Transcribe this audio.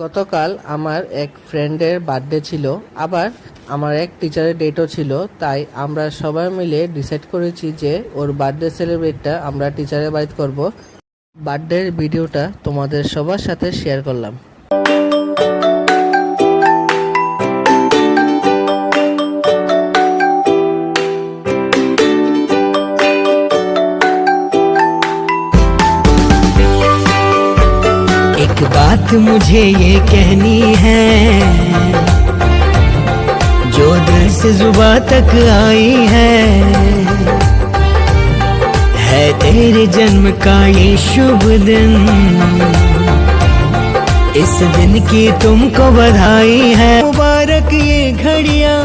গতকাল আমার এক ফ্রেন্ডের বার্থডে ছিল, আবার আমার এক টিচারের ডেটও ছিল। তাই আমরা সবাই মিলে ডিসাইড করেছি যে ওর বার্থডে সেলিব্রেটটা আমরা টিচারের বাড়িতে করব। বার্থডের ভিডিওটা তোমাদের সবার সাথে শেয়ার করলাম। एक बात मुझे ये कहनी है, जो दिल से जुबां तक आई है तेरे जन्म का ये शुभ दिन। इस दिन की तुमको बधाई है, मुबारक ये घड़ियां